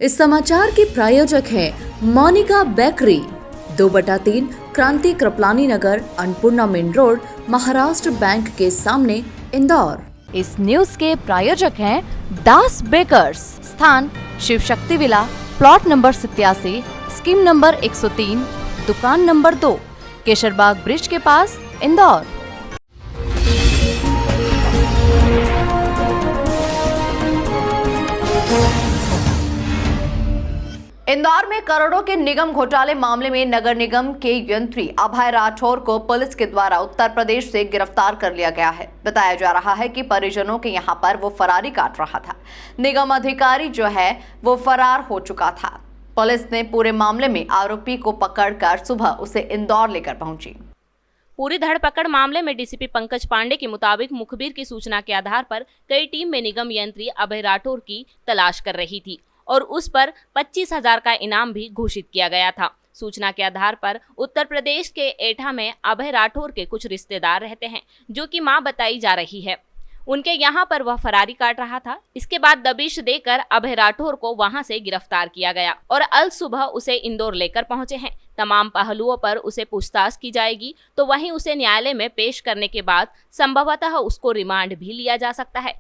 इस समाचार के प्रायोजक हैं Monika bakery, 2/3 Kranti Kripalani Nagar, Annapurna main road, Maharashtra bank के सामने, इंदौर। इस न्यूज के प्रायोजक हैं दास बेकर्स, स्थान Shiv Shakti villa, plot number 87, scheme number 103, दुकान नंबर 2, केशरबाग ब्रिज के पास, इंदौर। इंदौर में करोड़ों के निगम घोटाले मामले में नगर निगम के यंत्री अभय राठौर को पुलिस के द्वारा उत्तर प्रदेश से गिरफ्तार कर लिया गया है। बताया जा रहा है कि परिजनों के यहां पर वो फरारी काट रहा था। निगम अधिकारी जो है वो फरार हो चुका था। पुलिस ने पूरे मामले में आरोपी को पकड़कर सुबह उसे इंदौर लेकर पहुंची। पूरी धरपकड़ मामले में डीसीपी पंकज पांडे के मुताबिक मुखबिर की सूचना के आधार पर कई टीम में निगम यंत्री अभय राठौर की तलाश कर रही थी और उस पर 25,000 का इनाम भी घोषित किया गया था। सूचना के आधार पर उत्तर प्रदेश के एटा में अभय राठौर के कुछ रिश्तेदार रहते हैं, जो कि मां बताई जा रही है। उनके यहां पर वह फरारी काट रहा था। इसके बाद दबिश देकर अभय राठौर को वहां से गिरफ्तार किया गया और अल सुबह उसे इंदौर लेकर पहुंचे हैं। तमाम पहलुओं पर उसे पूछताछ की जाएगी, तो वहीं उसे न्यायालय में पेश करने के बाद संभवतः उसको रिमांड भी लिया जा सकता है।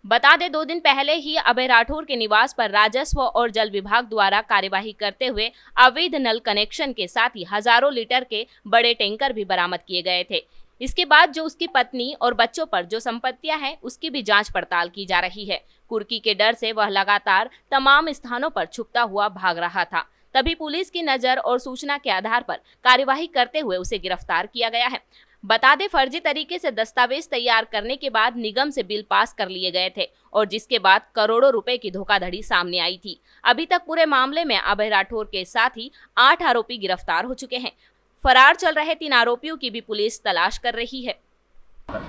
बता दें, 2 दिन पहले ही अभय राठौर के निवास पर राजस्व और जल विभाग द्वारा कार्यवाही करते हुए अवैध नल कनेक्शन के साथ ही हजारों लीटर के बड़े टैंकर भी बरामद किए गए थे। इसके बाद जो उसकी पत्नी और बच्चों पर जो संपत्तियां हैं, उसकी भी जांच पड़ताल की जा रही है। कुर्की के डर से वह लगातार तमाम स्थानों पर छुपता हुआ भाग रहा था। तभी पुलिस की नजर और सूचना के आधार पर कार्यवाही करते हुए उसे गिरफ्तार किया गया है। बता दें, फर्जी तरीके से दस्तावेज तैयार करने के बाद निगम से बिल पास कर लिए गए थे और जिसके बाद करोड़ों रुपए की धोखाधड़ी सामने आई थी। अभी तक पूरे मामले में अभय राठौर के साथ ही 8 आरोपी गिरफ्तार हो चुके हैं। फरार चल रहे 3 आरोपियों की भी पुलिस तलाश कर रही है।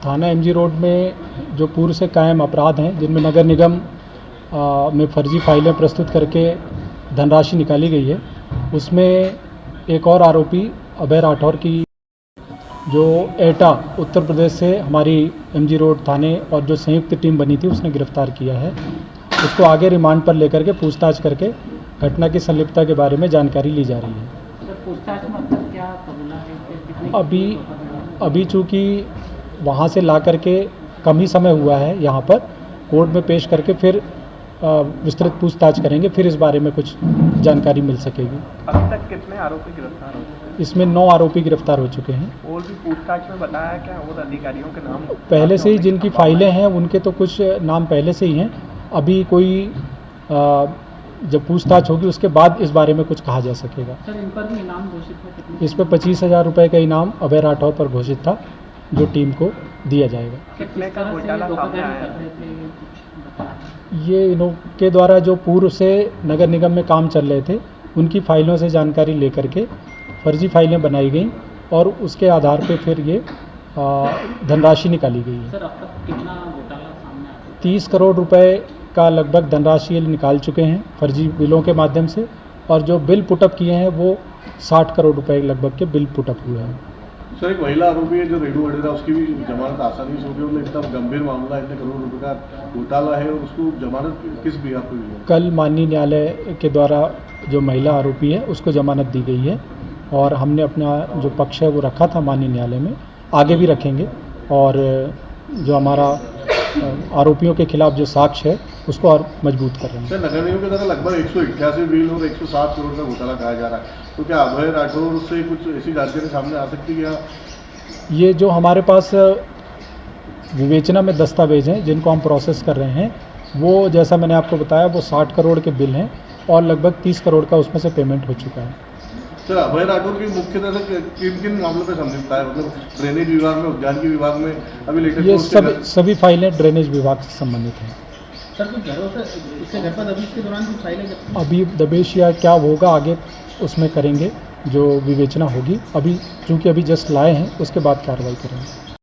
थाना एमजी रोड में जो पूर्व से कायम अपराध हैं, जिनमें नगर निगम में फर्जी फाइलें प्रस्तुत करके धनराशि निकाली गई है, उसमें एक और आरोपी अभय राठौर की जो एटा उत्तर प्रदेश से हमारी एमजी रोड थाने और जो संयुक्त टीम बनी थी, उसने गिरफ्तार किया है। उसको आगे रिमांड पर लेकर के पूछताछ करके घटना की संलिप्तता के बारे में जानकारी ली जा रही है। पूछताछ मतलब क्या कबूला है? अभी चूँकि वहाँ से ला करके कम ही समय हुआ है, यहाँ पर कोर्ट में पेश करके फिर विस्तृत पूछताछ करेंगे, फिर इस बारे में कुछ जानकारी मिल सकेगी। अभी तक कितने आरोपी गिरफ्तार हो चुके हैं? इसमें 9 आरोपी गिरफ्तार हो चुके हैं। और भी पूछताछ में बताया क्या और अधिकारियों के नाम पहले से ही जिनकी फाइलें हैं, उनके तो कुछ नाम पहले से ही हैं। अभी कोई जब पूछताछ होगी उसके बाद इस बारे में कुछ कहा जा सकेगा। सर, इन पर भी इनाम घोषित है कितने? इस पर 25,000 रुपये का इनाम अभय राठौर पर घोषित था, जो टीम को दिया जाएगा। कितने का घोटाला सामने आया है? ये इनके द्वारा जो पूर्व से नगर निगम में काम चल रहे थे, उनकी फाइलों से जानकारी लेकर के फर्जी फाइलें बनाई गई और उसके आधार पे फिर ये धनराशि निकाली गई है। सर, अब तक कितना घोटाला सामने आया? 30 करोड़ रुपए का लगभग धनराशि निकाल चुके हैं फर्जी बिलों के माध्यम से, और जो बिल पुटअप किए हैं वो 60 करोड़ रुपए लगभग के बिल पुटअप हुए हैं। सर, एक महिला आरोपी है जो रेणु वडेरा, उसकी भी जमानत आसानी से होगी। मतलब इतना गंभीर मामला, इतने करोड़ रुपए का घोटाला है और उसको जमानत किस बिहार पर हुई है? कल माननीय न्यायालय के द्वारा जो महिला आरोपी है उसको जमानत दी गई है और हमने अपना जो पक्ष है वो रखा था माननीय न्यायालय में, आगे भी रखेंगे। और जो हमारा आरोपियों के खिलाफ जो साक्ष्य है उसको और मजबूत कर रहे हैं। सर, नगर निगम के द्वारा लगभग 188 बिल और 107 करोड़ का घोटाला कहा जा रहा है, तो क्या अभय राठौर से कुछ ऐसी जानकारी सामने आ सकती है? ये जो हमारे पास विवेचना में दस्तावेज हैं जिनको हम प्रोसेस कर रहे हैं, वो जैसा मैंने आपको बताया वो 60 करोड़ के बिल हैं और लगभग 30 करोड़ का उसमें से पेमेंट हो चुका है। सर, अभय राठौर की मुख्यतः से किन मामलों पर संलिप्तता है? मतलब ड्रेनेज विभाग में, उद्यानिकी विभाग में, अभी लेटेस्ट ये सभी फाइलें ड्रेनेज विभाग से संबंधित हैं। सर, कुछ घरों से इसके घर पर दबिश के दौरान कुछ फाइलें जब्त? अभी दबिश या क्या होगा आगे उसमें करेंगे जो विवेचना होगी। अभी चूँकि अभी जस्ट लाए हैं, उसके बाद कार्रवाई करेंगे।